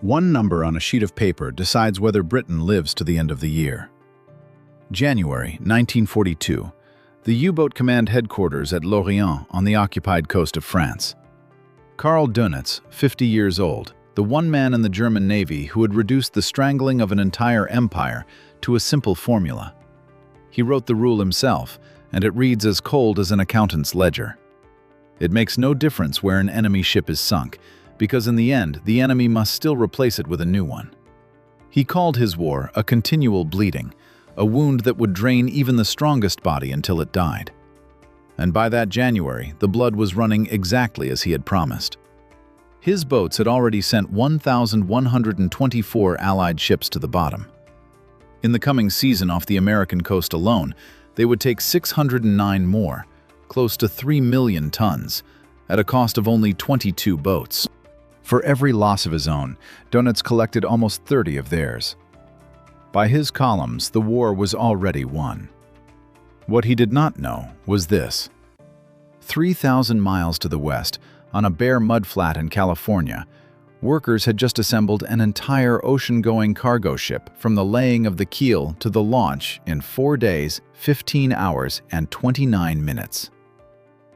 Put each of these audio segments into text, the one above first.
One number on a sheet of paper decides whether Britain lives to the end of the year. January 1942. The U-boat command headquarters at Lorient on the occupied coast of France. Karl Dönitz, 50 years old, the one man in the German Navy who had reduced the strangling of an entire empire to a simple formula. He wrote the rule himself, and it reads as cold as an accountant's ledger. It makes no difference where an enemy ship is sunk, because in the end, the enemy must still replace it with a new one. He called his war a continual bleeding, a wound that would drain even the strongest body until it died. And by that January, the blood was running exactly as he had promised. His boats had already sent 1,124 Allied ships to the bottom. In the coming season off the American coast alone, they would take 609 more, close to 3 million tons, at a cost of only 22 boats. For every loss of his own, Donitz collected almost 30 of theirs. By his columns, the war was already won. What he did not know was this. 3,000 miles to the west, on a bare mudflat in California, workers had just assembled an entire ocean-going cargo ship from the laying of the keel to the launch in 4 days, 15 hours, and 29 minutes.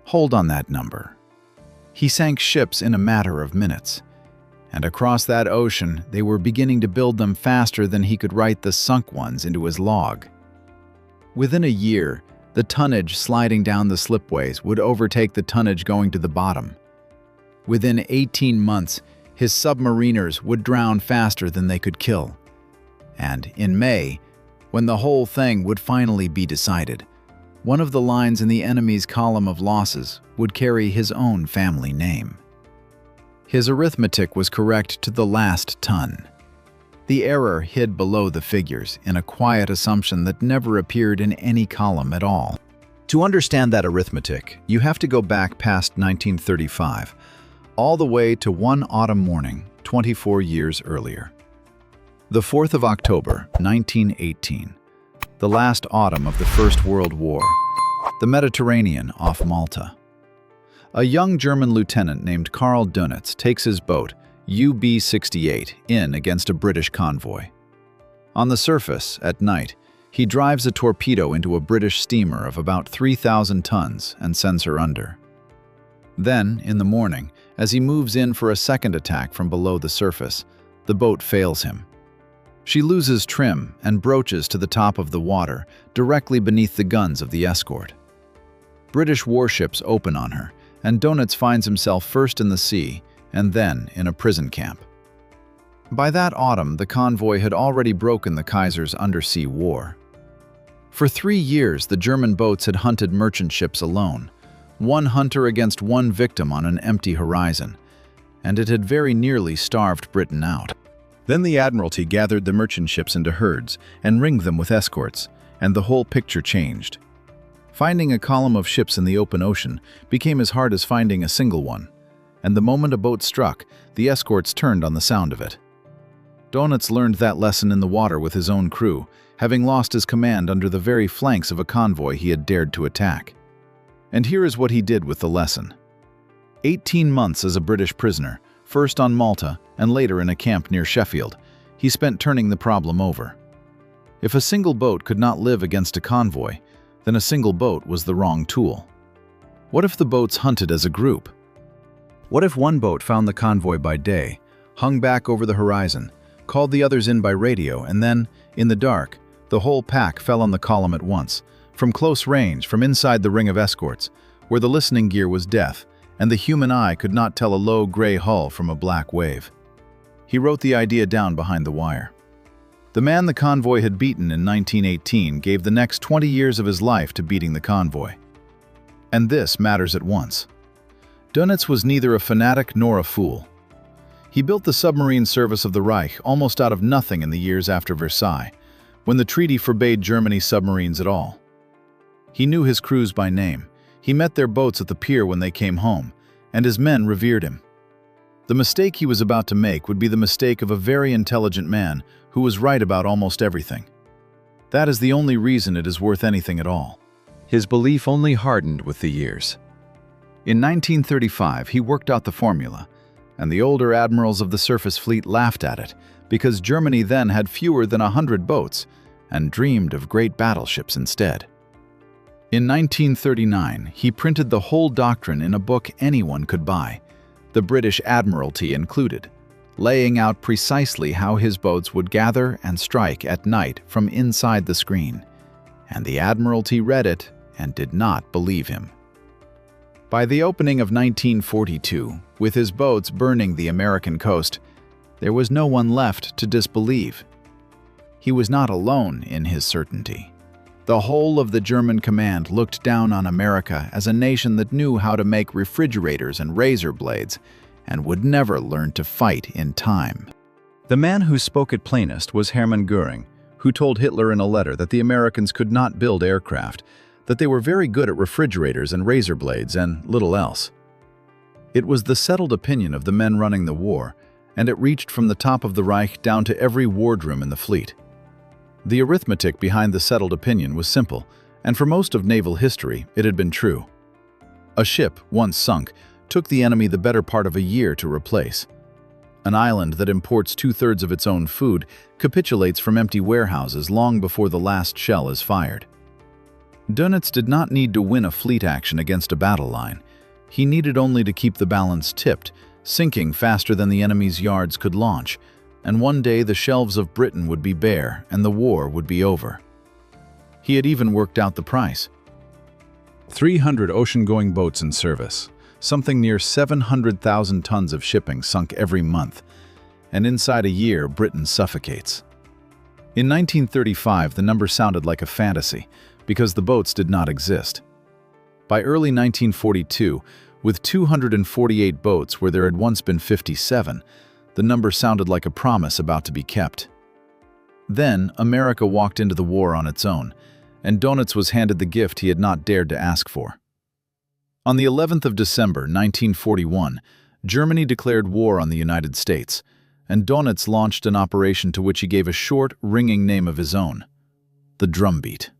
Hold on that number. He sank ships in a matter of minutes, and across that ocean they were beginning to build them faster than he could write the sunk ones into his log. Within a year, the tonnage sliding down the slipways would overtake the tonnage going to the bottom. Within 18 months, his submariners would drown faster than they could kill. And in May, when the whole thing would finally be decided, one of the lines in the enemy's column of losses would carry his own family name. His arithmetic was correct to the last ton. The error hid below the figures in a quiet assumption that never appeared in any column at all. To understand that arithmetic, you have to go back past 1935, all the way to one autumn morning, 24 years earlier. The 4th of October, 1918. The last autumn of the First World War, the Mediterranean off Malta. A young German lieutenant named Karl Dönitz takes his boat, UB-68, in against a British convoy. On the surface, at night, he drives a torpedo into a British steamer of about 3,000 tons and sends her under. Then, in the morning, as he moves in for a second attack from below the surface, the boat fails him. She loses trim and broaches to the top of the water, directly beneath the guns of the escort. British warships open on her, and Donitz finds himself first in the sea and then in a prison camp. By that autumn, the convoy had already broken the Kaiser's undersea war. For 3 years, the German boats had hunted merchant ships alone, one hunter against one victim on an empty horizon, and it had very nearly starved Britain out. Then the Admiralty gathered the merchant ships into herds and ringed them with escorts, and the whole picture changed. Finding a column of ships in the open ocean became as hard as finding a single one, and the moment a boat struck, the escorts turned on the sound of it. Donitz learned that lesson in the water with his own crew, having lost his command under the very flanks of a convoy he had dared to attack. And here is what he did with the lesson. 18 months as a British prisoner, first on Malta and later in a camp near Sheffield, he spent turning the problem over. If a single boat could not live against a convoy, then a single boat was the wrong tool. What if the boats hunted as a group? What if one boat found the convoy by day, hung back over the horizon, called the others in by radio, and then, in the dark, the whole pack fell on the column at once, from close range, from inside the ring of escorts, where the listening gear was deaf, and the human eye could not tell a low gray hull from a black wave. He wrote the idea down behind the wire. The man the convoy had beaten in 1918 gave the next 20 years of his life to beating the convoy. And this matters at once. Donitz was neither a fanatic nor a fool. He built the submarine service of the Reich almost out of nothing in the years after Versailles, when the treaty forbade Germany submarines at all. He knew his crews by name. He met their boats at the pier when they came home, and his men revered him. The mistake he was about to make would be the mistake of a very intelligent man who was right about almost everything. That is the only reason it is worth anything at all. His belief only hardened with the years. In 1935, he worked out the formula. and the older admirals of the surface fleet laughed at it because Germany then had fewer than 100 boats and dreamed of great battleships instead. In 1939, he printed the whole doctrine in a book anyone could buy, the British Admiralty included, laying out precisely how his boats would gather and strike at night from inside the screen. And the Admiralty read it and did not believe him. By the opening of 1942, with his boats burning the American coast, there was no one left to disbelieve. He was not alone in his certainty. The whole of the German command looked down on America as a nation that knew how to make refrigerators and razor blades and would never learn to fight in time. The man who spoke it plainest was Hermann Göring, who told Hitler in a letter that the Americans could not build aircraft, that they were very good at refrigerators and razor blades and little else. It was the settled opinion of the men running the war, and it reached from the top of the Reich down to every wardroom in the fleet. The arithmetic behind the settled opinion was simple, and for most of naval history it had been true. A ship, once sunk, took the enemy the better part of a year to replace. An island that imports 2/3 of its own food capitulates from empty warehouses long before the last shell is fired. Donitz did not need to win a fleet action against a battle line. He needed only to keep the balance tipped, sinking faster than the enemy's yards could launch, and one day the shelves of Britain would be bare and the war would be over. He had even worked out the price. 300 ocean-going boats in service, something near 700,000 tons of shipping sunk every month, and inside a year Britain suffocates. In 1935, the number sounded like a fantasy, because the boats did not exist. By early 1942, with 248 boats where there had once been 57, the number sounded like a promise about to be kept. Then, America walked into the war on its own, and Donitz was handed the gift he had not dared to ask for. On the 11th of December, 1941, Germany declared war on the United States, and Donitz launched an operation to which he gave a short, ringing name of his own: the Drumbeat.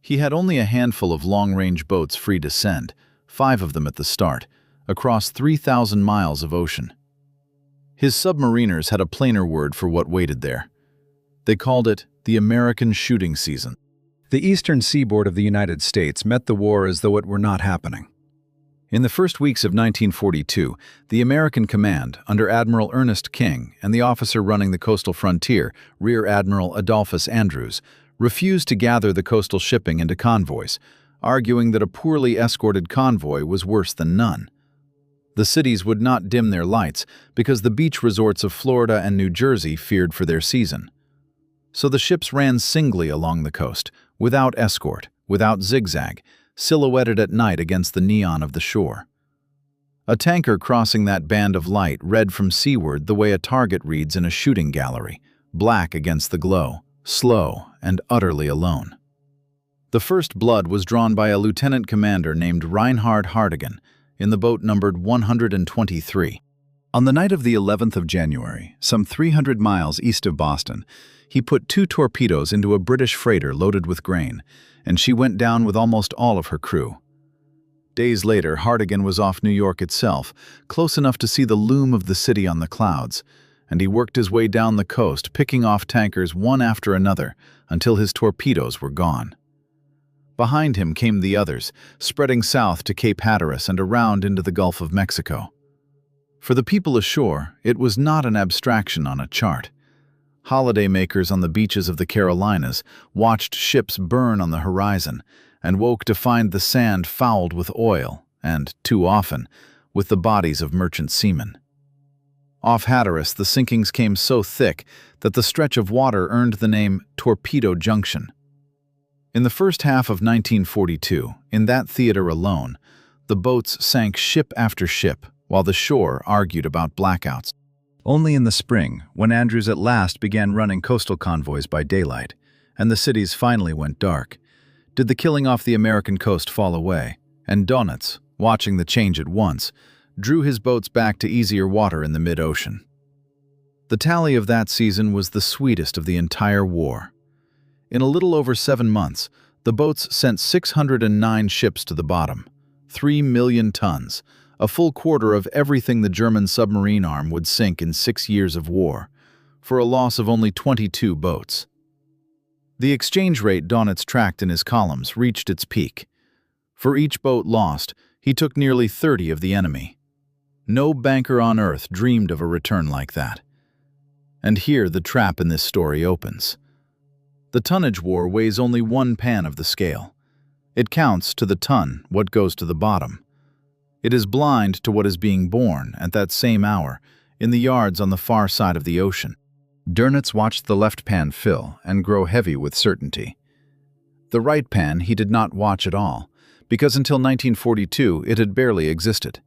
He had only a handful of long-range boats free to send, 5 of them at the start, across 3,000 miles of ocean. His submariners had a plainer word for what waited there. They called it the American shooting season. The eastern seaboard of the United States met the war as though it were not happening. In the first weeks of 1942, the American command, under Admiral Ernest King and the officer running the coastal frontier, Rear Admiral Adolphus Andrews, refused to gather the coastal shipping into convoys, arguing that a poorly escorted convoy was worse than none. The cities would not dim their lights because the beach resorts of Florida and New Jersey feared for their season. So the ships ran singly along the coast, without escort, without zigzag, silhouetted at night against the neon of the shore. A tanker crossing that band of light read from seaward the way a target reads in a shooting gallery, black against the glow, slow and utterly alone. The first blood was drawn by a lieutenant commander named Reinhard Hartigan in the boat numbered 123. On the night of the 11th of January, some 300 miles east of Boston, he put 2 torpedoes into a British freighter loaded with grain, and she went down with almost all of her crew. Days later, Hartigan was off New York itself, close enough to see the loom of the city on the clouds, and he worked his way down the coast, picking off tankers one after another until his torpedoes were gone. Behind him came the others, spreading south to Cape Hatteras and around into the Gulf of Mexico. For the people ashore, it was not an abstraction on a chart. Holidaymakers on the beaches of the Carolinas watched ships burn on the horizon and woke to find the sand fouled with oil and, too often, with the bodies of merchant seamen. Off Hatteras, the sinkings came so thick that the stretch of water earned the name Torpedo Junction. In the first half of 1942, in that theater alone, the boats sank ship after ship, while the shore argued about blackouts. Only in the spring, when Andrews at last began running coastal convoys by daylight, and the cities finally went dark, did the killing off the American coast fall away, and Donitz, watching the change at once, drew his boats back to easier water in the mid-ocean. The tally of that season was the sweetest of the entire war. In a little over 7 months, the boats sent 609 ships to the bottom, 3 million tons, a full quarter of everything the German submarine arm would sink in 6 years of war, for a loss of only 22 boats. The exchange rate Donitz tracked in his columns reached its peak. For each boat lost, he took nearly 30 of the enemy. No banker on earth dreamed of a return like that. And here the trap in this story opens. The tonnage war weighs only one pan of the scale. It counts to the ton what goes to the bottom. It is blind to what is being born at that same hour in the yards on the far side of the ocean. Dönitz watched the left pan fill and grow heavy with certainty. The right pan he did not watch at all, because until 1942 it had barely existed.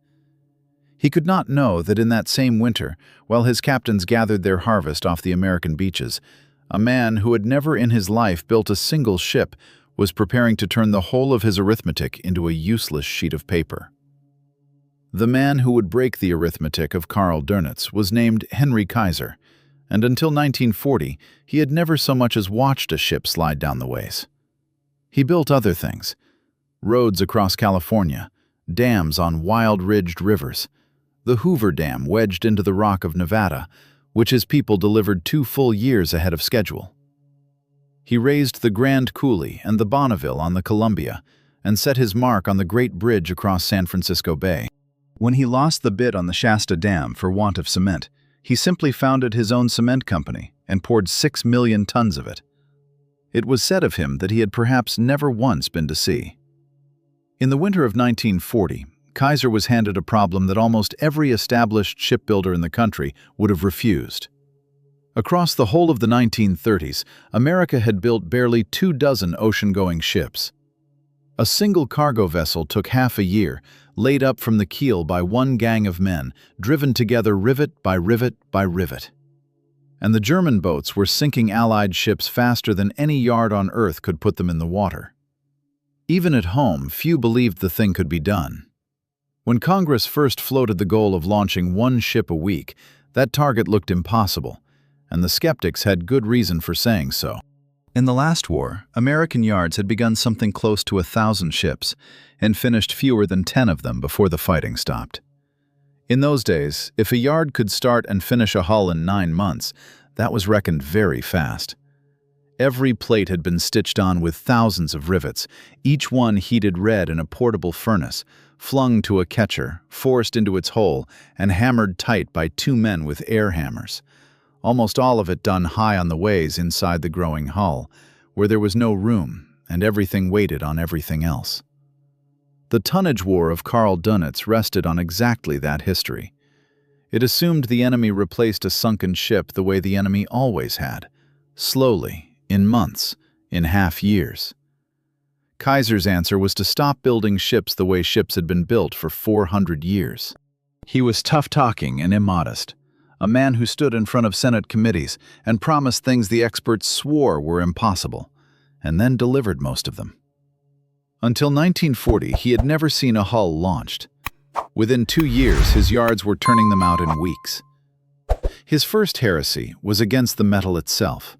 He could not know that in that same winter, while his captains gathered their harvest off the American beaches, a man who had never in his life built a single ship was preparing to turn the whole of his arithmetic into a useless sheet of paper. The man who would break the arithmetic of Karl Dönitz was named Henry Kaiser, and until 1940 he had never so much as watched a ship slide down the ways. He built other things: roads across California, dams on wild-ridged rivers, the Hoover Dam wedged into the rock of Nevada, which his people delivered 2 full years ahead of schedule. He raised the Grand Coulee and the Bonneville on the Columbia, and set his mark on the Great Bridge across San Francisco Bay. When he lost the bid on the Shasta Dam for want of cement, he simply founded his own cement company and poured 6 million tons of it. It was said of him that he had perhaps never once been to sea. In the winter of 1940, Kaiser was handed a problem that almost every established shipbuilder in the country would have refused. Across the whole of the 1930s, America had built barely 24 ocean-going ships. A single cargo vessel took half a year, laid up from the keel by one gang of men, driven together rivet by rivet by rivet. And the German boats were sinking Allied ships faster than any yard on earth could put them in the water. Even at home, few believed the thing could be done. When Congress first floated the goal of launching 1 ship a week, that target looked impossible, and the skeptics had good reason for saying so. In the last war, American yards had begun something close to 1,000 ships, and finished fewer than 10 of them before the fighting stopped. In those days, if a yard could start and finish a hull in 9 months, that was reckoned very fast. Every plate had been stitched on with thousands of rivets, each one heated red in a portable furnace, flung to a catcher, forced into its hole, and hammered tight by 2 men with air hammers. Almost all of it done high on the ways inside the growing hull, where there was no room, and everything waited on everything else. The tonnage war of Karl Dönitz rested on exactly that history. It assumed the enemy replaced a sunken ship the way the enemy always had, slowly, in months, in half years. Kaiser's answer was to stop building ships the way ships had been built for 400 years. He was tough-talking and immodest, a man who stood in front of Senate committees and promised things the experts swore were impossible, and then delivered most of them. Until 1940, he had never seen a hull launched. Within 2 years, his yards were turning them out in weeks. His first heresy was against the metal itself.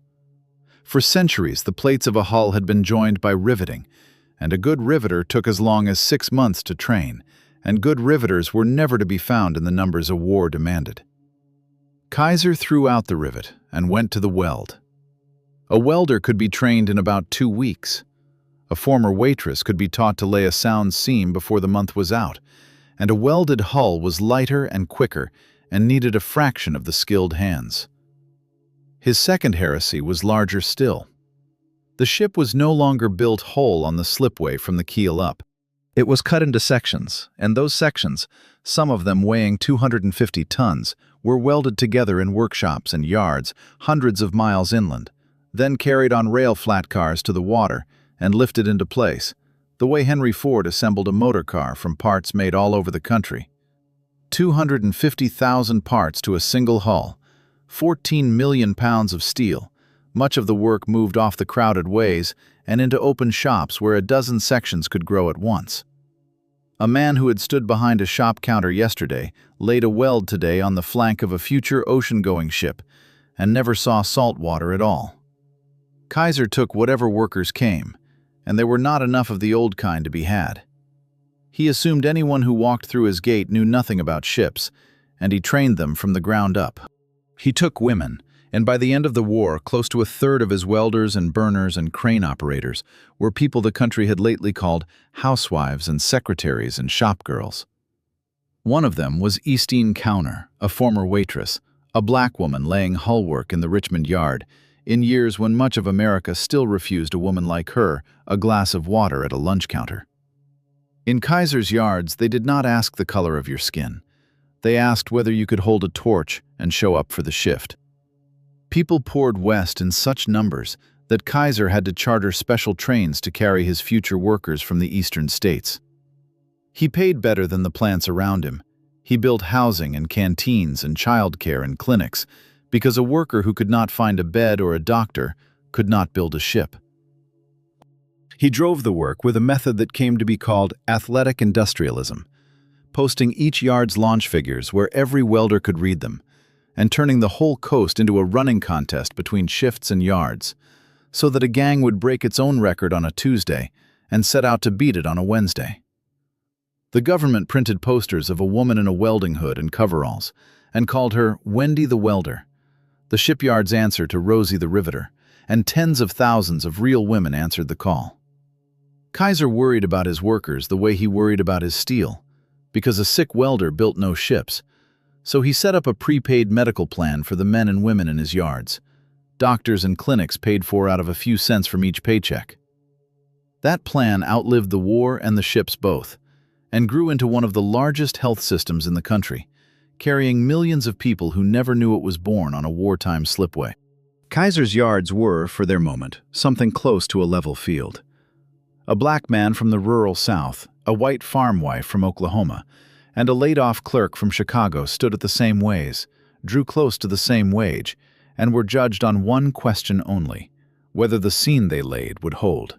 For centuries, the plates of a hull had been joined by riveting, and a good riveter took as long as 6 months to train, and good riveters were never to be found in the numbers a war demanded. Kaiser threw out the rivet and went to the weld. A welder could be trained in about 2 weeks. A former waitress could be taught to lay a sound seam before the month was out, and a welded hull was lighter and quicker and needed a fraction of the skilled hands. His second heresy was larger still. The ship was no longer built whole on the slipway from the keel up. It was cut into sections, and those sections, some of them weighing 250 tons, were welded together in workshops and yards hundreds of miles inland, then carried on rail flat cars to the water and lifted into place, the way Henry Ford assembled a motor car from parts made all over the country. 250,000 parts to a single hull, 14 million pounds of steel. Much of the work moved off the crowded ways and into open shops where a dozen sections could grow at once. A man who had stood behind a shop counter yesterday laid a weld today on the flank of a future ocean-going ship and never saw salt water at all. Kaiser took whatever workers came, and there were not enough of the old kind to be had. He assumed anyone who walked through his gate knew nothing about ships, and he trained them from the ground up. He took women, and by the end of the war, close to a third of his welders and burners and crane operators were people the country had lately called housewives and secretaries and shopgirls. One of them was Eastine Cowner, a former waitress, a black woman laying hull work in the Richmond Yard, in years when much of America still refused a woman like her a glass of water at a lunch counter. In Kaiser's yards, they did not ask the color of your skin. They asked whether you could hold a torch and show up for the shift. People poured west in such numbers that Kaiser had to charter special trains to carry his future workers from the eastern states. He paid better than the plants around him. He built housing and canteens and childcare and clinics because a worker who could not find a bed or a doctor could not build a ship. He drove the work with a method that came to be called athletic industrialism, posting each yard's launch figures where every welder could read them, and turning the whole coast into a running contest between shifts and yards, so that a gang would break its own record on a Tuesday and set out to beat it on a Wednesday. The government printed posters of a woman in a welding hood and coveralls, and called her Wendy the Welder, the shipyard's answer to Rosie the Riveter, and tens of thousands of real women answered the call. Kaiser worried about his workers the way he worried about his steel, because a sick welder built no ships, so he set up a prepaid medical plan for the men and women in his yards, doctors and clinics paid for out of a few cents from each paycheck. That plan outlived the war and the ships both, and grew into one of the largest health systems in the country, carrying millions of people who never knew it was born on a wartime slipway. Kaiser's yards were, for their moment, something close to a level field. A black man from the rural South, a white farm wife from Oklahoma, and a laid-off clerk from Chicago stood at the same ways, drew close to the same wage, and were judged on one question only: whether the scene they laid would hold.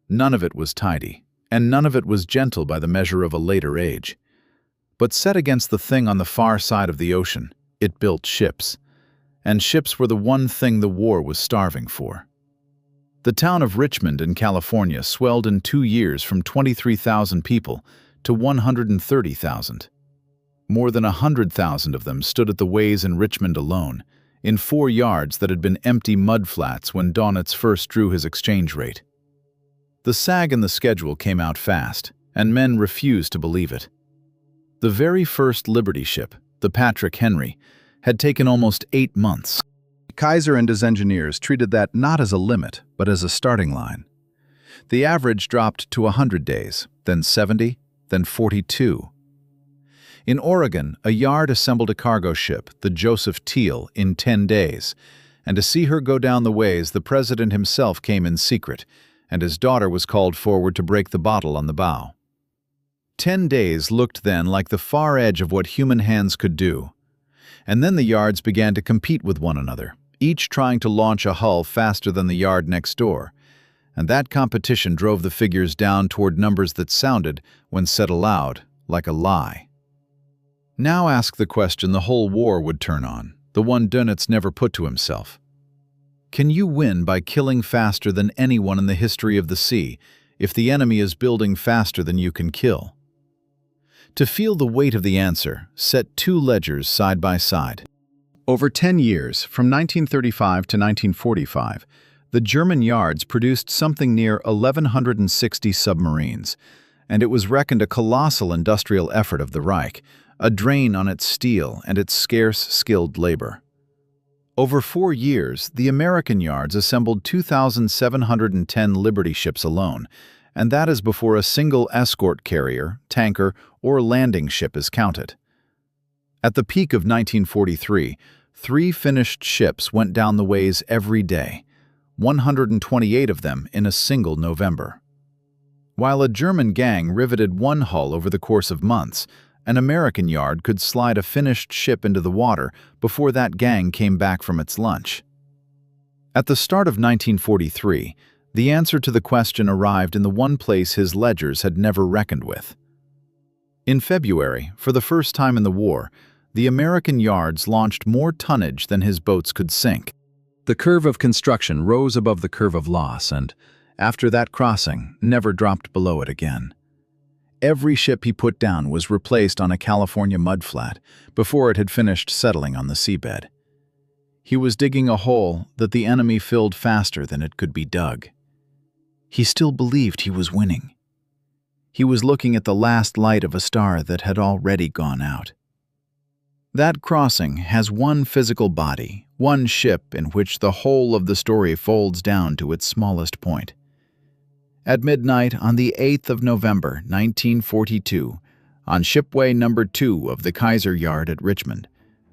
None of it was tidy, and none of it was gentle by the measure of a later age. But set against the thing on the far side of the ocean, it built ships. And ships were the one thing the war was starving for. The town of Richmond in California swelled in 2 years from 23,000 people to 130,000. More than 100,000 of them stood at the ways in Richmond alone, in 4 yards that had been empty mudflats when Donitz first drew his exchange rate. The sag in the schedule came out fast, and men refused to believe it. The very first Liberty ship, the Patrick Henry, had taken almost 8 months. Kaiser and his engineers treated that not as a limit, but as a starting line. The average dropped to 100 days, then 70, then 42. In Oregon, a yard assembled a cargo ship, the Joseph Teal, in 10 days, and to see her go down the ways, the president himself came in secret, and his daughter was called forward to break the bottle on the bow. 10 days looked then like the far edge of what human hands could do. And then the yards began to compete with one another, each trying to launch a hull faster than the yard next door, and that competition drove the figures down toward numbers that sounded, when said aloud, like a lie. Now ask the question the whole war would turn on, the one Donitz never put to himself. Can you win by killing faster than anyone in the history of the sea if the enemy is building faster than you can kill? To feel the weight of the answer, set 2 ledgers side by side. Over 10 years, from 1935 to 1945, the German yards produced something near 1,160 submarines, and it was reckoned a colossal industrial effort of the Reich, a drain on its steel and its scarce, skilled labor. Over 4 years, the American yards assembled 2,710 Liberty ships alone, and that is before a single escort carrier, tanker, or landing ship is counted. At the peak of 1943, 3 finished ships went down the ways every day, 128 of them in a single November. While a German gang riveted one hull over the course of months, an American yard could slide a finished ship into the water before that gang came back from its lunch. At the start of 1943, the answer to the question arrived in the one place his ledgers had never reckoned with. In February, for the first time in the war, the American yards launched more tonnage than his boats could sink. The curve of construction rose above the curve of loss and, after that crossing, never dropped below it again. Every ship he put down was replaced on a California mudflat before it had finished settling on the seabed. He was digging a hole that the enemy filled faster than it could be dug. He still believed he was winning. He was looking at the last light of a star that had already gone out. That crossing has one physical body, one ship in which the whole of the story folds down to its smallest point. At midnight on the 8th of November, 1942, on shipway number 2 of the Kaiser Yard at Richmond,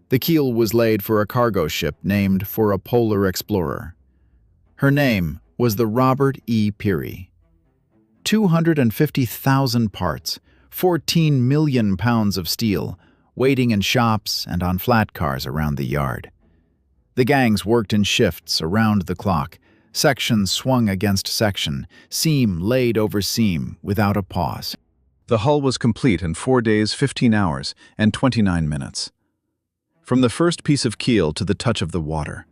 the keel was laid for a cargo ship named for a polar explorer. Her name was the Robert E. Peary. 250,000 parts, 14 million pounds of steel, waiting in shops and on flat cars around the yard. The gangs worked in shifts around the clock, sections swung against section, seam laid over seam without a pause. The hull was complete in 4 days, 15 hours, and 29 minutes. From the first piece of keel to the touch of the water.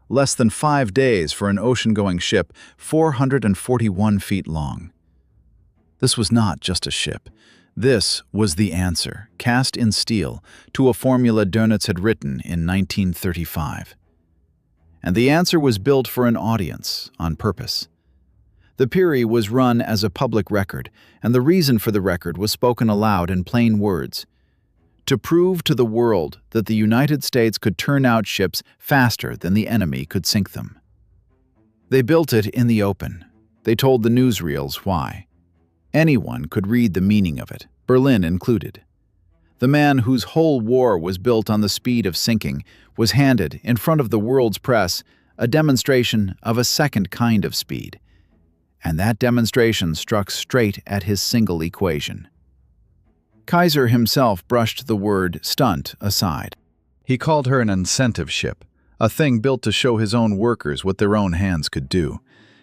Less than 5 days for an ocean-going ship 441 feet long. This was not just a ship. This was the answer, cast in steel, to a formula Donitz had written in 1935. And the answer was built for an audience, on purpose. The Peary was run as a public record, and the reason for the record was spoken aloud in plain words. To prove to the world that the United States could turn out ships faster than the enemy could sink them. They built it in the open. They told the newsreels why. Anyone could read the meaning of it, Berlin included. The man whose whole war was built on the speed of sinking was handed, in front of the world's press, a demonstration of a second kind of speed. And that demonstration struck straight at his single equation. Kaiser himself brushed the word stunt aside. He called her an incentive ship, a thing built to show his own workers what their own hands could do,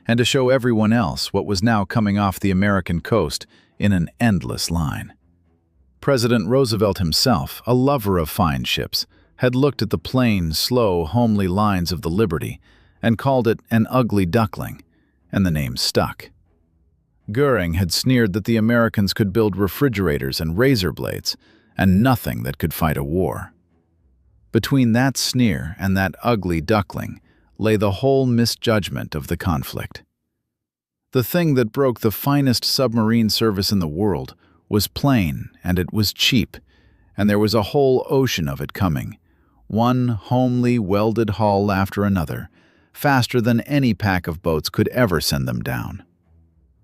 and to show everyone else what was now coming off the American coast in an endless line. President Roosevelt himself, a lover of fine ships, had looked at the plain, slow, homely lines of the Liberty and called it an ugly duckling, and the name stuck. Goering had sneered that the Americans could build refrigerators and razor blades, and nothing that could fight a war. Between that sneer and that ugly duckling lay the whole misjudgment of the conflict. The thing that broke the finest submarine service in the world was plain, and it was cheap, and there was a whole ocean of it coming, one homely welded hull after another, faster than any pack of boats could ever send them down.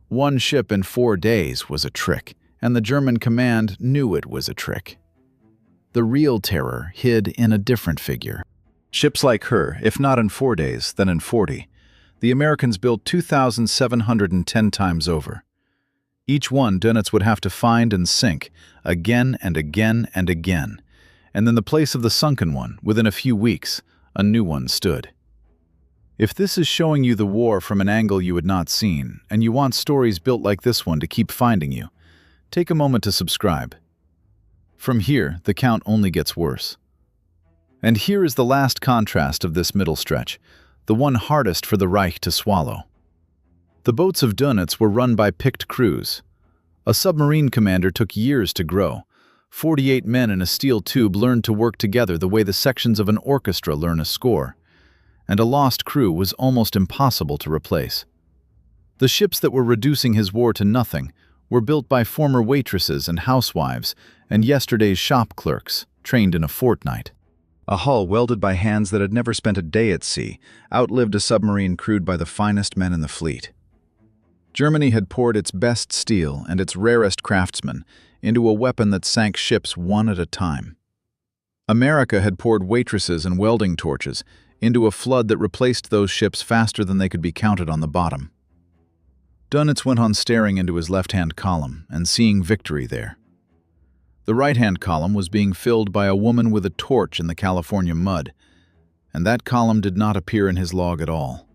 One ship in 4 days was a trick, and the German command knew it was a trick. The real terror hid in a different figure. Ships like her, if not in 4 days, then in 40, the Americans built 2,710 times over. Each one Donitz would have to find and sink, again and again and again, and in the place of the sunken one, within a few weeks, a new one stood. If this is showing you the war from an angle you had not seen, and you want stories built like this one to keep finding you, take a moment to subscribe. From here, the count only gets worse. And here is the last contrast of this middle stretch, the one hardest for the Reich to swallow. The boats of Donitz were run by picked crews. A submarine commander took years to grow. 48 men in a steel tube learned to work together the way the sections of an orchestra learn a score. And a lost crew was almost impossible to replace. The ships that were reducing his war to nothing were built by former waitresses and housewives and yesterday's shop clerks, trained in a fortnight. A hull welded by hands that had never spent a day at sea outlived a submarine crewed by the finest men in the fleet. Germany had poured its best steel and its rarest craftsmen into a weapon that sank ships one at a time. America had poured waitresses and welding torches into a flood that replaced those ships faster than they could be counted on the bottom. Donitz went on staring into his left-hand column and seeing victory there. The right-hand column was being filled by a woman with a torch in the California mud, and that column did not appear in his log at all.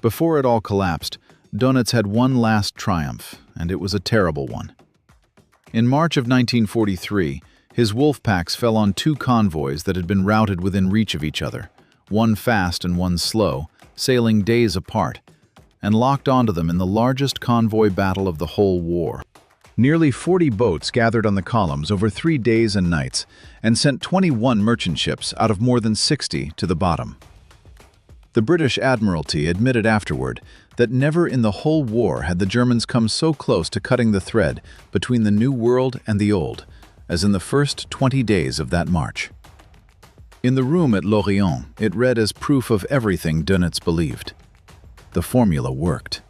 Before it all collapsed, Donitz had one last triumph, and it was a terrible one. In March of 1943, his wolf packs fell on 2 convoys that had been routed within reach of each other, one fast and one slow, sailing days apart, and locked onto them in the largest convoy battle of the whole war. Nearly 40 boats gathered on the columns over 3 days and nights and sent 21 merchant ships out of more than 60 to the bottom. The British Admiralty admitted afterward that never in the whole war had the Germans come so close to cutting the thread between the New World and the Old as in the first 20 days of that march. In the room at Lorient, it read as proof of everything Donitz believed. The formula worked.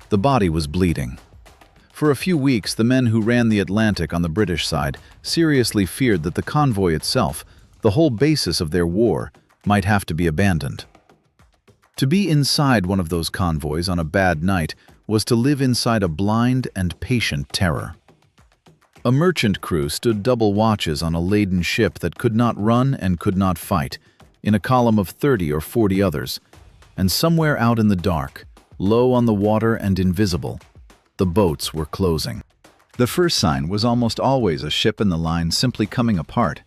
The body was bleeding. For a few weeks, the men who ran the Atlantic on the British side seriously feared that the convoy itself, the whole basis of their war, might have to be abandoned. To be inside one of those convoys on a bad night was to live inside a blind and patient terror. A merchant crew stood double watches on a laden ship that could not run and could not fight, in a column of 30 or 40 others, and somewhere out in the dark, low on the water and invisible, the boats were closing. The first sign was almost always a ship in the line simply coming apart,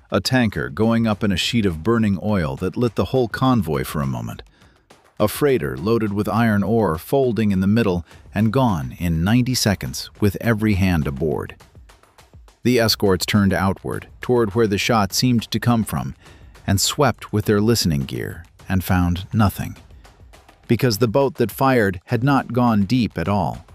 a tanker going up in a sheet of burning oil that lit the whole convoy for a moment, a freighter loaded with iron ore folding in the middle and gone in 90 seconds with every hand aboard. The escorts turned outward, toward where the shot seemed to come from, and swept with their listening gear and found nothing, because the boat that fired had not gone deep at all.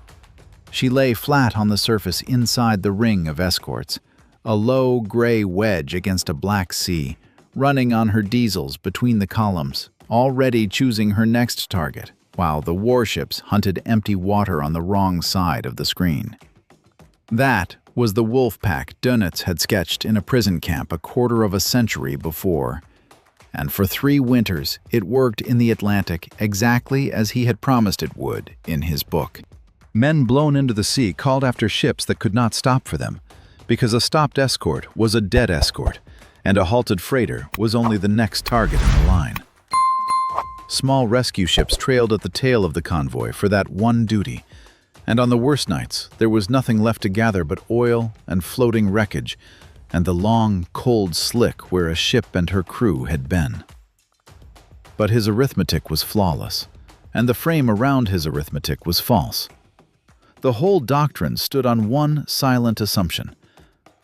She lay flat on the surface inside the ring of escorts, a low gray wedge against a black sea, running on her diesels between the columns, already choosing her next target, while the warships hunted empty water on the wrong side of the screen. That was the wolf pack Donitz had sketched in a prison camp a quarter of a century before, and for 3 winters it worked in the Atlantic exactly as he had promised it would in his book. Men blown into the sea called after ships that could not stop for them, because a stopped escort was a dead escort, and a halted freighter was only the next target in the line. Small rescue ships trailed at the tail of the convoy for that one duty, and on the worst nights there was nothing left to gather but oil and floating wreckage and the long, cold slick where a ship and her crew had been. But his arithmetic was flawless, and the frame around his arithmetic was false. The whole doctrine stood on one silent assumption,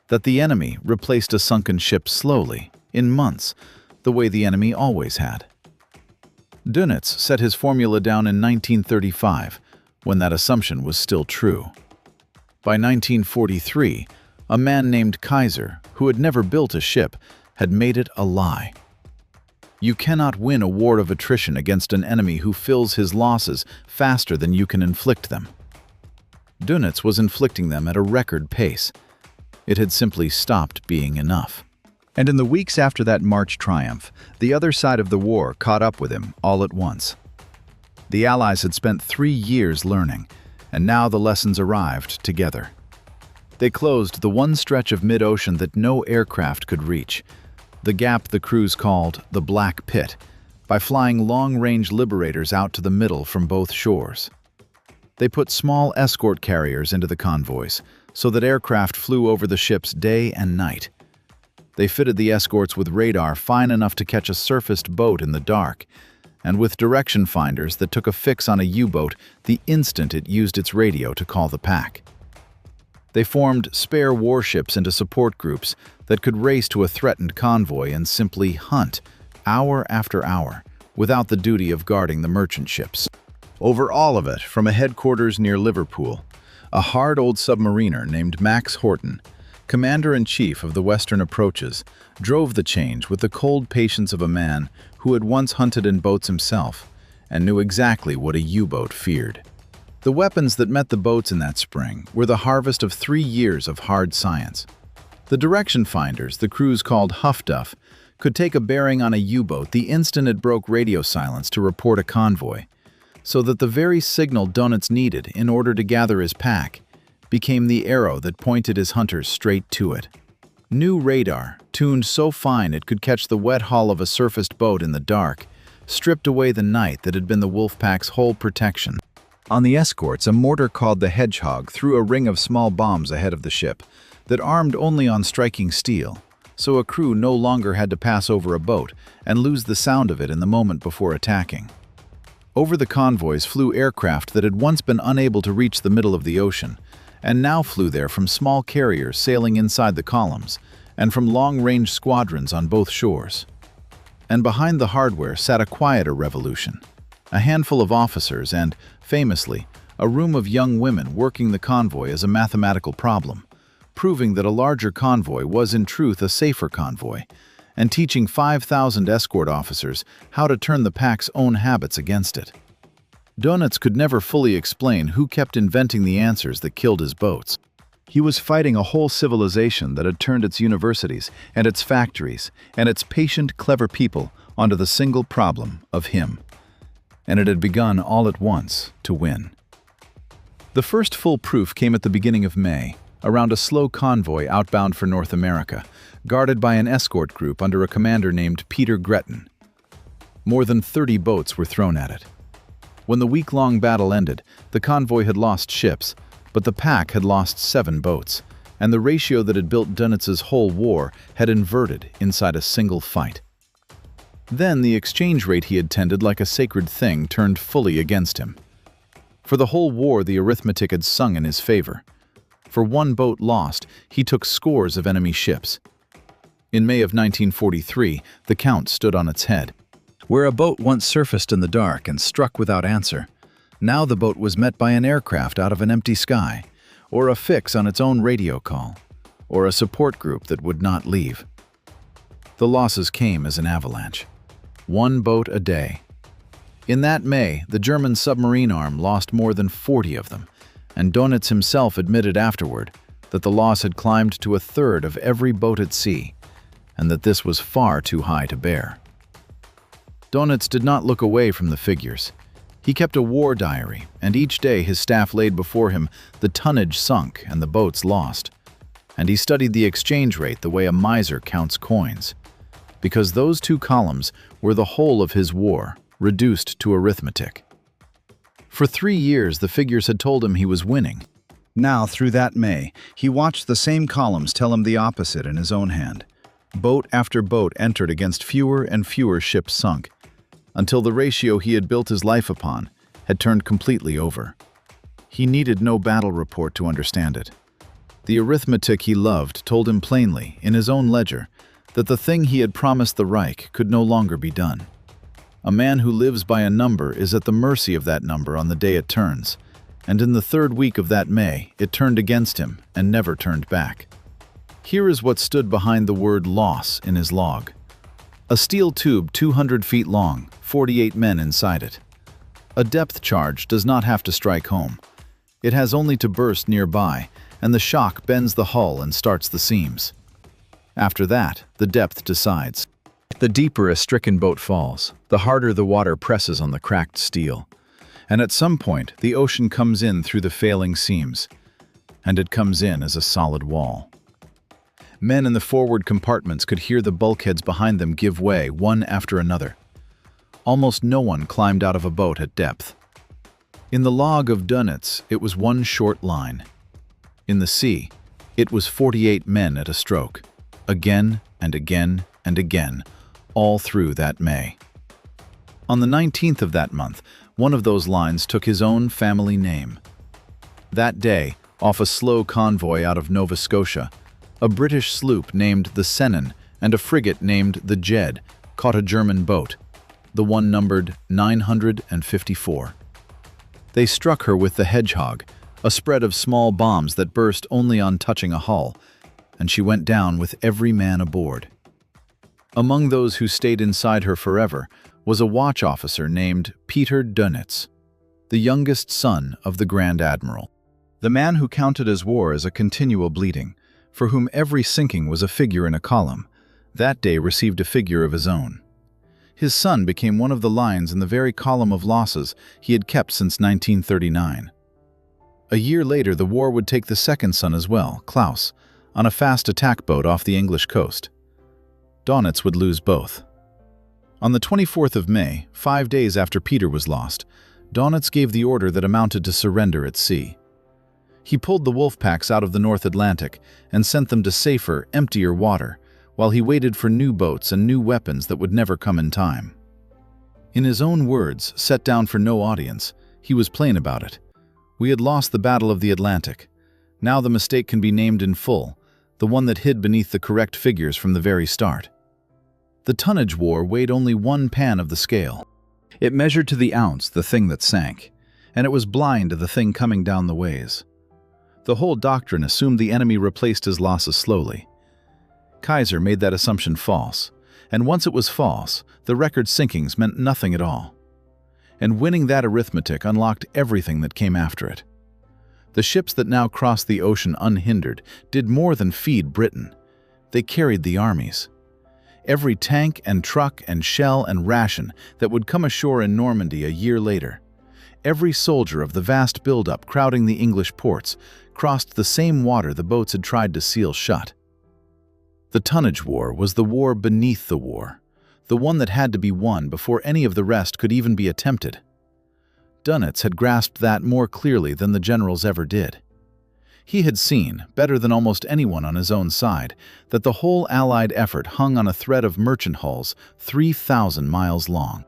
that the enemy replaced a sunken ship slowly, in months, the way the enemy always had. Donitz set his formula down in 1935, when that assumption was still true. By 1943, a man named Kaiser, who had never built a ship, had made it a lie. You cannot win a war of attrition against an enemy who fills his losses faster than you can inflict them. Donitz was inflicting them at a record pace. It had simply stopped being enough. And in the weeks after that March triumph, the other side of the war caught up with him all at once. The Allies had spent 3 years learning, and now the lessons arrived together. They closed the one stretch of mid-ocean that no aircraft could reach, the gap the crews called the Black Pit, by flying long-range liberators out to the middle from both shores. They put small escort carriers into the convoys, so that aircraft flew over the ships day and night. They fitted the escorts with radar fine enough to catch a surfaced boat in the dark, and with direction finders that took a fix on a U-boat the instant it used its radio to call the pack. They formed spare warships into support groups that could race to a threatened convoy and simply hunt, hour after hour, without the duty of guarding the merchant ships. Over all of it, from a headquarters near Liverpool, a hard old submariner named Max Horton, commander-in-chief of the western approaches, drove the change with the cold patience of a man who had once hunted in boats himself and knew exactly what a U-boat feared. The weapons that met the boats in that spring were the harvest of 3 years of hard science. The direction finders the crews called Huff Duff could take a bearing on a U-boat the instant it broke radio silence to report a convoy, so that the very signal Donitz needed in order to gather his pack became the arrow that pointed his hunters straight to it. New radar, tuned so fine it could catch the wet hull of a surfaced boat in the dark, stripped away the night that had been the Wolfpack's whole protection. On the escorts, a mortar called the Hedgehog threw a ring of small bombs ahead of the ship that armed only on striking steel, so a crew no longer had to pass over a boat and lose the sound of it in the moment before attacking. Over the convoys flew aircraft that had once been unable to reach the middle of the ocean, and now flew there from small carriers sailing inside the columns, and from long-range squadrons on both shores. And behind the hardware sat a quieter revolution, a handful of officers and, famously, a room of young women working the convoy as a mathematical problem, proving that a larger convoy was in truth a safer convoy, and teaching 5,000 escort officers how to turn the pack's own habits against it. Donitz could never fully explain who kept inventing the answers that killed his boats. He was fighting a whole civilization that had turned its universities and its factories and its patient, clever people onto the single problem of him. And it had begun all at once to win. The first full proof came at the beginning of May, around a slow convoy outbound for North America, guarded by an escort group under a commander named Peter Gretton. More than 30 boats were thrown at it. When the week-long battle ended, the convoy had lost ships, but the pack had lost 7 boats, and the ratio that had built Dönitz's whole war had inverted inside a single fight. Then the exchange rate he had tended like a sacred thing turned fully against him. For the whole war, the arithmetic had sung in his favor. For 1 boat lost, he took scores of enemy ships. In May of 1943, the count stood on its head. Where a boat once surfaced in the dark and struck without answer, now the boat was met by an aircraft out of an empty sky, or a fix on its own radio call, or a support group that would not leave. The losses came as an avalanche. 1 boat a day. In that May, the German submarine arm lost more than 40 of them, and Donitz himself admitted afterward that the loss had climbed to 1/3 of every boat at sea, and that this was far too high to bear. Donitz did not look away from the figures. He kept a war diary, and each day his staff laid before him the tonnage sunk and the boats lost. And he studied the exchange rate the way a miser counts coins, because those 2 columns were the whole of his war, reduced to arithmetic. For 3 years, the figures had told him he was winning. Now, through that May, he watched the same columns tell him the opposite in his own hand. Boat after boat entered against fewer and fewer ships sunk, until the ratio he had built his life upon had turned completely over. He needed no battle report to understand it. The arithmetic he loved told him plainly, in his own ledger, that the thing he had promised the Reich could no longer be done. A man who lives by a number is at the mercy of that number on the day it turns, and in the 3rd week of that May, it turned against him and never turned back. Here is what stood behind the word loss in his log. A steel tube 200 feet long, 48 men inside it. A depth charge does not have to strike home. It has only to burst nearby, and the shock bends the hull and starts the seams. After that, the depth decides. The deeper a stricken boat falls, the harder the water presses on the cracked steel. And at some point, the ocean comes in through the failing seams, and it comes in as a solid wall. Men in the forward compartments could hear the bulkheads behind them give way one after another. Almost no one climbed out of a boat at depth. In the log of Donitz, it was 1 short line. In the sea, it was 48 men at a stroke, again and again and again, all through that May. On the 19th of that month, one of those lines took his own family name. That day, off a slow convoy out of Nova Scotia, a British sloop named the Sennen and a frigate named the Jed caught a German boat, the one numbered 954. They struck her with the Hedgehog, a spread of small bombs that burst only on touching a hull, and she went down with every man aboard. Among those who stayed inside her forever was a watch officer named Peter Dönitz, the youngest son of the Grand Admiral, the man who counted his war as a continual bleeding, for whom every sinking was a figure in a column, that day received a figure of his own. His son became one of the lines in the very column of losses he had kept since 1939. A year later, the war would take the second son as well, Klaus, on a fast attack boat off the English coast. Donitz would lose both. On the 24th of May, 5 days after Peter was lost, Donitz gave the order that amounted to surrender at sea. He pulled the wolf packs out of the North Atlantic and sent them to safer, emptier water, while he waited for new boats and new weapons that would never come in time. In his own words, set down for no audience, he was plain about it. We had lost the Battle of the Atlantic. Now the mistake can be named in full, the one that hid beneath the correct figures from the very start. The tonnage war weighed only one pan of the scale. It measured to the ounce the thing that sank, and it was blind to the thing coming down the ways. The whole doctrine assumed the enemy replaced his losses slowly. Kaiser made that assumption false, and once it was false, the record sinkings meant nothing at all. And winning that arithmetic unlocked everything that came after it. The ships that now crossed the ocean unhindered did more than feed Britain. They carried the armies. Every tank and truck and shell and ration that would come ashore in Normandy a year later, every soldier of the vast buildup crowding the English ports crossed the same water the boats had tried to seal shut. The tonnage war was the war beneath the war, the one that had to be won before any of the rest could even be attempted. Donitz had grasped that more clearly than the generals ever did. He had seen, better than almost anyone on his own side, that the whole Allied effort hung on a thread of merchant hulls 3,000 miles long.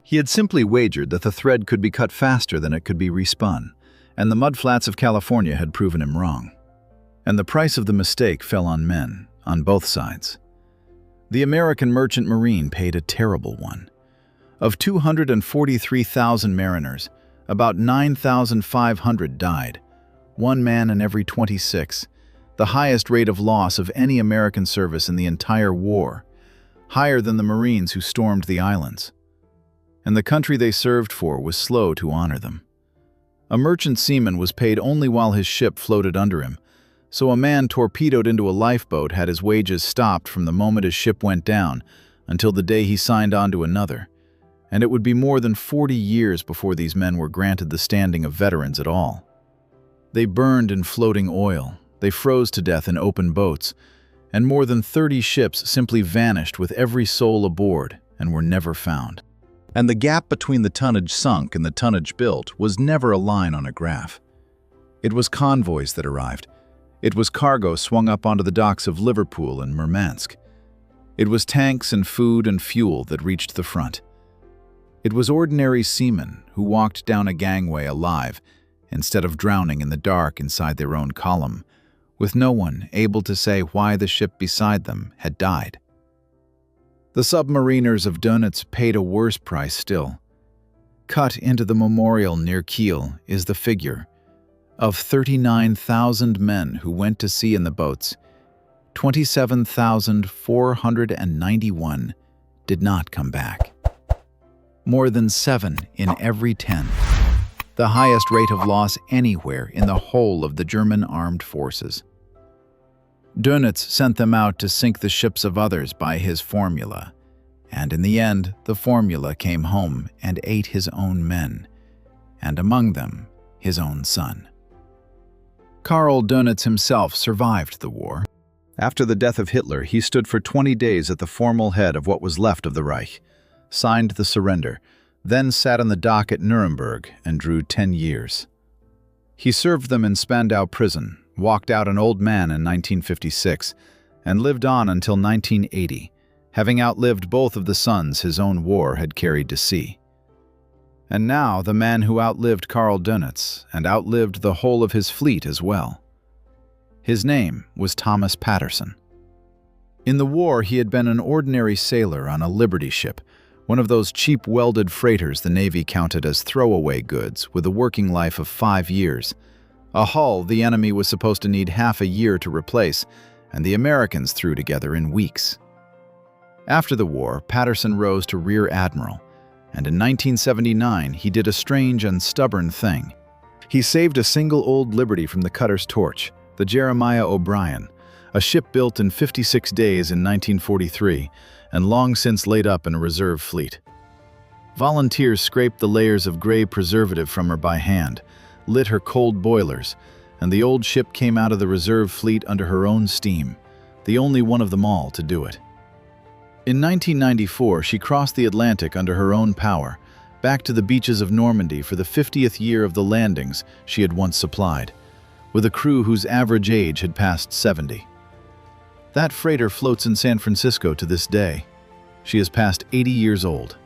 He had simply wagered that the thread could be cut faster than it could be respun, and the mudflats of California had proven him wrong. And the price of the mistake fell on men, on both sides. The American merchant marine paid a terrible one. Of 243,000 mariners, about 9,500 died, one man in every 26, the highest rate of loss of any American service in the entire war, higher than the Marines who stormed the islands. And the country they served for was slow to honor them. A merchant seaman was paid only while his ship floated under him, so a man torpedoed into a lifeboat had his wages stopped from the moment his ship went down until the day he signed on to another, and it would be more than 40 years before these men were granted the standing of veterans at all. They burned in floating oil, they froze to death in open boats, and more than 30 ships simply vanished with every soul aboard and were never found. And the gap between the tonnage sunk and the tonnage built was never a line on a graph. It was convoys that arrived. It was cargo swung up onto the docks of Liverpool and Murmansk. It was tanks and food and fuel that reached the front. It was ordinary seamen who walked down a gangway alive instead of drowning in the dark inside their own column, with no one able to say why the ship beside them had died. The submariners of Donitz paid a worse price still. Cut into the memorial near Kiel is the figure. Of 39,000 men who went to sea in the boats, 27,491 did not come back. More than 7 in every 10. The highest rate of loss anywhere in the whole of the German armed forces. Donitz sent them out to sink the ships of others by his formula, and in the end the formula came home and ate his own men, and among them his own son. Karl Dönitz himself survived the war. After the death of Hitler, he stood for 20 days at the formal head of what was left of the Reich, signed the surrender, then sat on the dock at Nuremberg and drew 10 years. He served them in Spandau prison, walked out an old man in 1956, and lived on until 1980, having outlived both of the sons his own war had carried to sea. And now the man who outlived Karl Dönitz and outlived the whole of his fleet as well. His name was Thomas Patterson. In the war, he had been an ordinary sailor on a Liberty ship, one of those cheap welded freighters the Navy counted as throwaway goods with a working life of 5 years. A hull the enemy was supposed to need half a year to replace, and the Americans threw together in weeks. After the war, Patterson rose to Rear Admiral, and in 1979 he did a strange and stubborn thing. He saved a single old Liberty from the cutter's torch, the Jeremiah O'Brien, a ship built in 56 days in 1943 and long since laid up in a reserve fleet. Volunteers scraped the layers of gray preservative from her by hand, lit her cold boilers, and the old ship came out of the reserve fleet under her own steam, the only one of them all to do it. In 1994, she crossed the Atlantic under her own power, back to the beaches of Normandy for the 50th year of the landings she had once supplied, with a crew whose average age had passed 70. That freighter floats in San Francisco to this day. She is past 80 years old.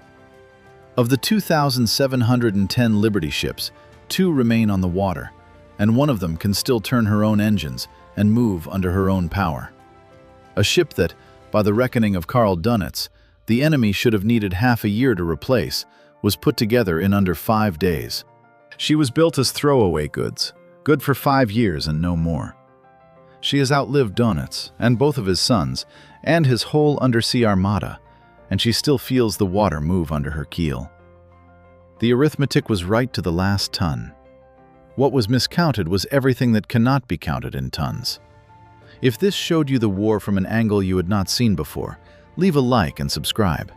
Of the 2,710 Liberty ships, 2 remain on the water, and one of them can still turn her own engines and move under her own power. A ship that, by the reckoning of Karl Dönitz, the enemy should have needed half a year to replace, was put together in under 5 days. She was built as throwaway goods, good for 5 years and no more. She has outlived Donitz and both of his sons and his whole undersea armada, and she still feels the water move under her keel. The arithmetic was right to the last ton. What was miscounted was everything that cannot be counted in tons. If this showed you the war from an angle you had not seen before, leave a like and subscribe.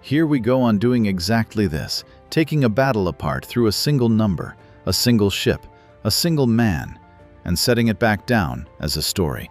Here we go on doing exactly this, taking a battle apart through a single number, a single ship, a single man, and setting it back down as a story.